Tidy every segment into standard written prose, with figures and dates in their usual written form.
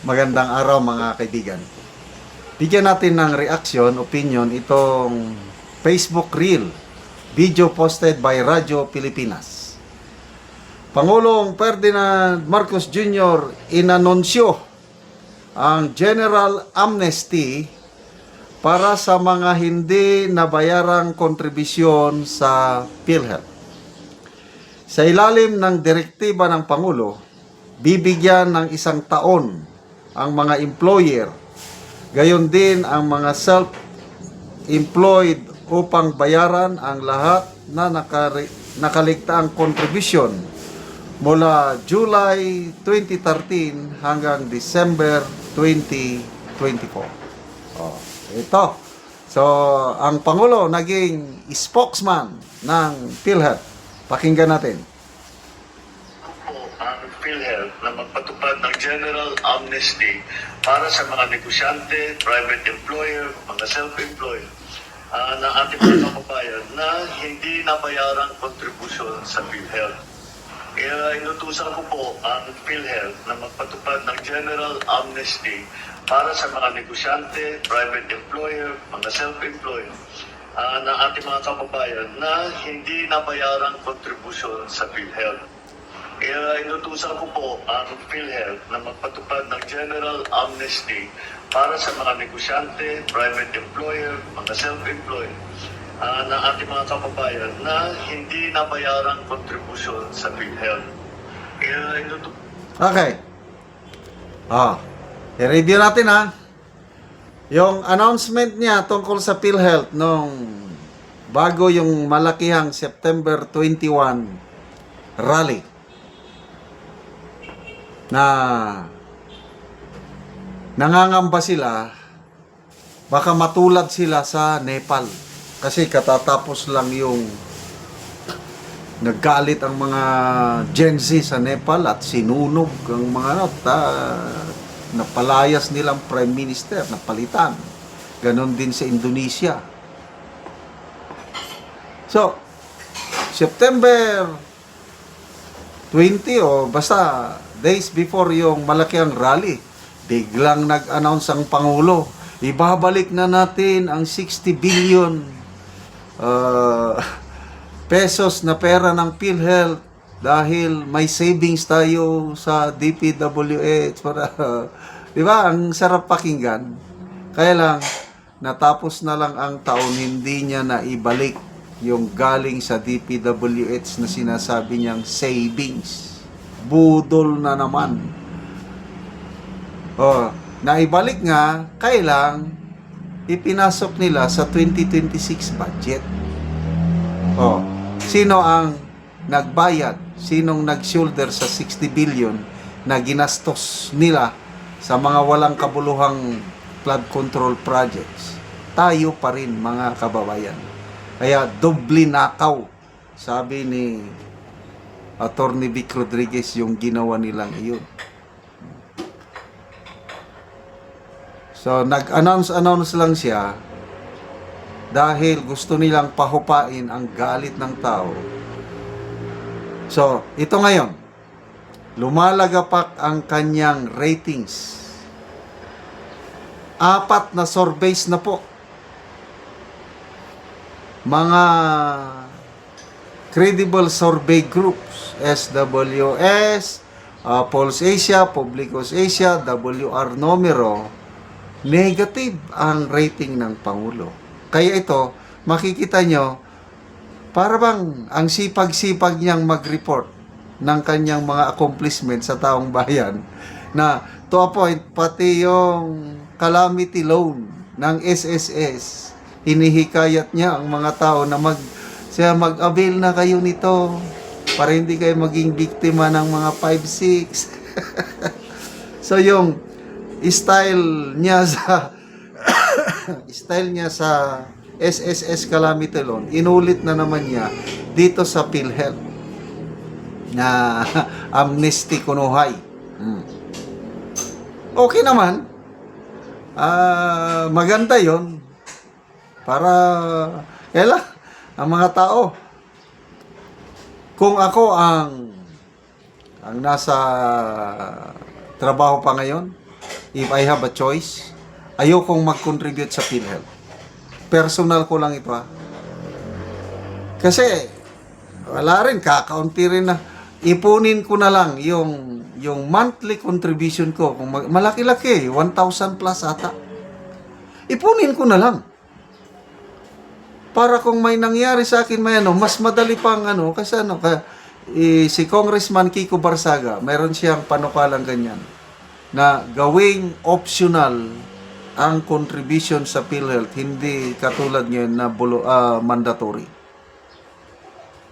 Magandang araw mga kaibigan. Bigyan natin ng reaction, opinion itong Facebook Reel, video posted by Radyo Pilipinas. Pangulong Ferdinand Marcos Jr. inanunsyo ang general amnesty para sa mga hindi nabayarang kontribusyon sa PhilHealth. Sa ilalim ng direktiba ng Pangulo, bibigyan ng 1 taon ang mga employer, gayon din ang mga self-employed upang bayaran ang lahat na nakaligtaang kontribusyon mula July 2013 hanggang December 2024. Ito. So, ang Pangulo naging spokesman ng PhilHealth. Pakinggan natin. Ang PhilHealth na magpatupad ng general amnesty para sa mga negosyante, private employer, mga self-employed ng ating mga kababayan na hindi nabayarang kontribusyon sa PhilHealth. Kaya inutusan ko po ang PhilHealth na magpatupad ng general amnesty para sa mga negosyante, private employer, mga self-employed ng ating mga kababayan na hindi nabayarang kontribusyon sa PhilHealth. Kaya inutusan ko po ang PhilHealth na magpatupad ng general amnesty para sa mga negosyante, private employer, mga self-employed ng ating mga kababayan na hindi nabayarang kontribusyon sa PhilHealth. Kaya inutusan... Okay. I-review natin ha. Yung announcement niya tungkol sa PhilHealth nung bago yung malakihang September 21 rally na nangangamba sila baka matulad sila sa Nepal kasi katatapos lang yung naggalit ang mga Gen Z sa Nepal at sinunog ang mga napalayas nilang Prime Minister, napalitan. Ganon din sa Indonesia. So, September 20 o basta days before yung malaking rally, biglang nag-announce ang Pangulo, ibabalik na natin ang 60 billion pesos na pera ng PhilHealth dahil may savings tayo sa DPWH para, di ba? Ang sarap pakinggan. Kaya lang, natapos na lang ang taon, hindi niya na ibalik yung galing sa DPWH na sinasabi niyang savings. Budol na naman. Naibalik nga, kailang ipinasok nila sa 2026 budget. Sino ang nagbayad? Sinong nag-shoulder sa 60 billion na ginastos nila sa mga walang kabuluhang flood control projects? Tayo pa rin, mga kababayan. Kaya doble nakaw, sabi ni Attorney Vic Rodriguez, yung ginawa nilang iyon. So, nag-announce lang siya dahil gusto nilang pahupain ang galit ng tao. So, ito ngayon, lumalagapak ang kanyang ratings. 4 na surveys na po. Mga credible survey groups, SWS, Pulse Asia, Publicus Asia, WR Numero, negative ang rating ng Pangulo. Kaya ito, makikita nyo, para bang ang sipag-sipag niyang mag-report ng kanyang mga accomplishments sa taong bayan na to a point, pati yung calamity loan ng SSS, hinihikayat niya ang mga tao na mag-avail na kayo nito para hindi kayo maging biktima ng mga 5-6. So yung style niya sa SSS calamity loan, inulit na naman niya dito sa PhilHealth na amnesty kunuhay. Okay naman. Maganda yon para kailan ang mga tao, kung ako ang nasa trabaho pa ngayon, if I have a choice, ayokong mag-contribute sa PhilHealth. Personal ko lang ito, ha. Kasi, wala rin, kakaunti rin na. Ipunin ko na lang yung monthly contribution ko. Kung malaki-laki, 1,000 plus ata. Ipunin ko na lang. Para kung may nangyari sa akin, may mas madali pang kasi si Congressman Kiko Barsaga, mayroon siyang panukalang ganyan, na gawing optional ang contribution sa PhilHealth, hindi katulad ngayon na mandatory.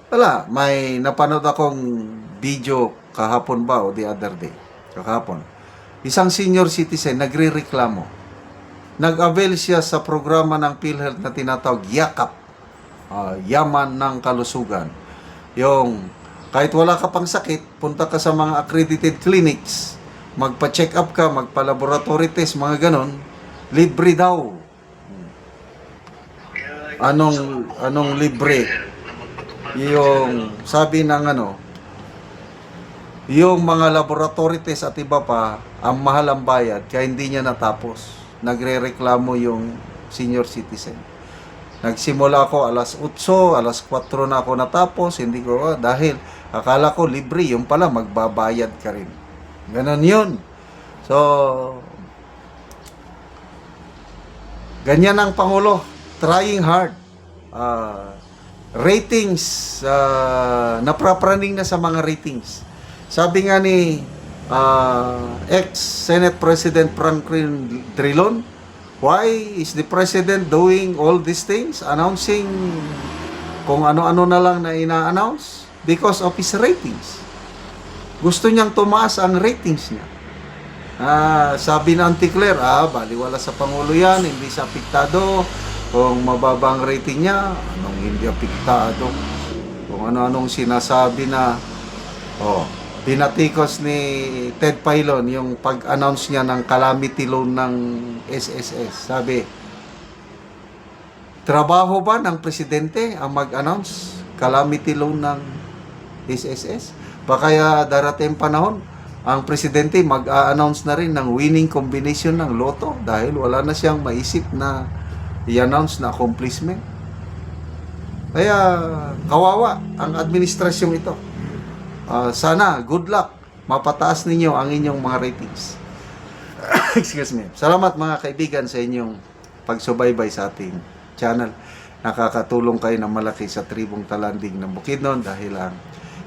Wala, may napanood akong video kahapon ba o the other day, kahapon. Isang senior citizen nagrereklamo. Nag-avail siya sa programa ng PhilHealth na tinatawag YAKAP, Yaman ng Kalusugan. Yung kahit wala ka pang sakit, punta ka sa mga accredited clinics, magpa-check up ka, magpa-laboratory test, mga ganon, libre daw. Anong libre? Yung sabi ng yung mga laboratory test at iba pa, ang mahal ang bayad, kaya hindi niya natapos. Nagre-reklamo yung senior citizen. Nagsimula ako alas 8, alas 4 na ako natapos, hindi ko, dahil akala ko libre, yung pala magbabayad ka rin. Ganon yun. So, ganyan ang Pangulo, trying hard. Ratings, naprapraning na sa mga ratings. Sabi nga ni ex-Senate President Franklin Drilon, why is the President doing all these things? Announcing kung ano-ano na lang na ina-announce? Because of his ratings. Gusto niyang tumaas ang ratings niya. Sabi ng Auntie Claire, baliwala sa Pangulo yan, hindi siya apektado. Kung mababa ang rating niya, anong hindi apektado? Kung ano-anong sinasabi na, pinatikos ni Ted Pailon yung pag-announce niya ng calamity loan ng SSS. Sabi, trabaho ba ng presidente ang mag-announce calamity loan ng SSS? Kaya darating panahon, ang presidente mag-a-announce na rin ng winning combination ng loto dahil wala na siyang maisip na i-announce na accomplishment. Kaya kawawa ang administrasyong ito. Sana, good luck. Mapataas ninyo ang inyong mga ratings. Excuse me. Salamat mga kaibigan sa inyong pagsubaybay sa ating channel. Nakakatulong kayo ng malaki sa tribong Talanding ng Bukidnon dahil ang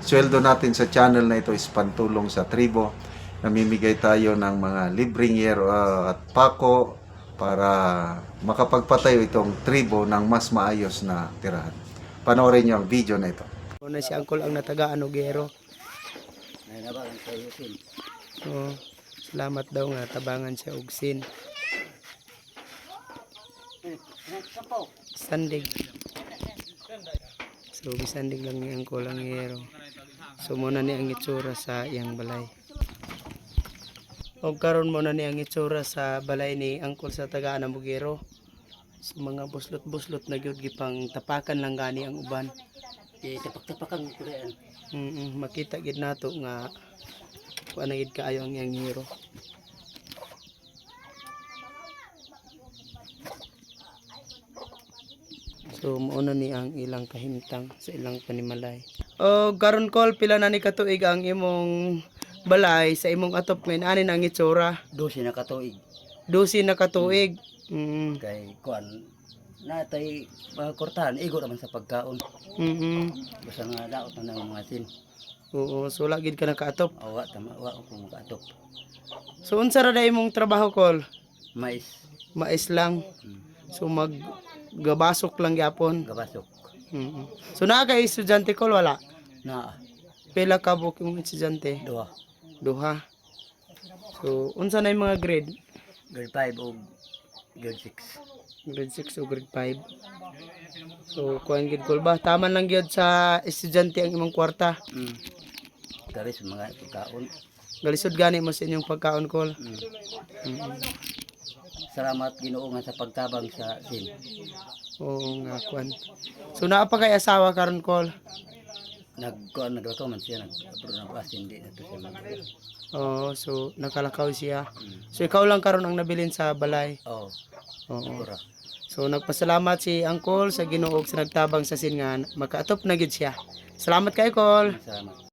sweldo natin sa channel na ito is pantulong sa tribo. Namimigay tayo ng mga libreng yero at pako para makapagpatayo itong tribo ng mas maayos na tirahan. Panoorin niyo ang video na ito. Una si Angkol ang natagaan og gero. Salamat daw nga tabangan siya og sin. Sandig. So bisandig lang ni Angkol ang gero. So muna ni ang itsura sa iyang balay. O karon mo na ni ang itsura sa balay ni Angkol sa tagaan ng Bugero. So mga buslot-buslot na gyud gipang tapakan lang gani ang uban. Tapak-tapakan ko rin. Makita gid nato nga kuan gid kaayo ang iyang hero. So mauna ni ang ilang kahimtang sa ilang panimalay. O karon Kol, pila na ni katuig ang imong balay sa imong atop ngayon ani ang itsura? 12 na katuig. 12 na katuig. Kay kuan na tay kortahan igo naman sa pagkaon. Basta nga daot na ng mga sin. Oo, so lagid ka nakaatop. Awa tama wa ko makaatop. So unsa ra day imong trabaho Kol? Mais, Mais lang. So gabasok lang gyapon. gabasok. So naa kay estudyante Kol wala? Na Pila ka buok imong estudyante? duha. Duha. So unsa na yung mga grade? Grade 5 o grade 6. Grade 6 o grade 5. So kuan gid Kol ba? Taman lang gyud sa estudyante ang imong kwarta. Kari sa mga pagkaon. Galisod gani mo sa inyong pagkaon Kol. Salamat Ginoo nga sa pagtabang sa sin. Oo nga kuan. So naa pa kay asawa karon Kol? Nagkuan nagluto man siya nag-apro na pas hindi na to siya mag. Oh, so nakalakaw siya. So ikaw lang karon ang nabilin sa balay. Oh, Oo. siguro. So nagpasalamat si Uncle sa Ginoo ug sa nagtabang sa sin nga makaatop na gid siya. Salamat kay Col. Salamat.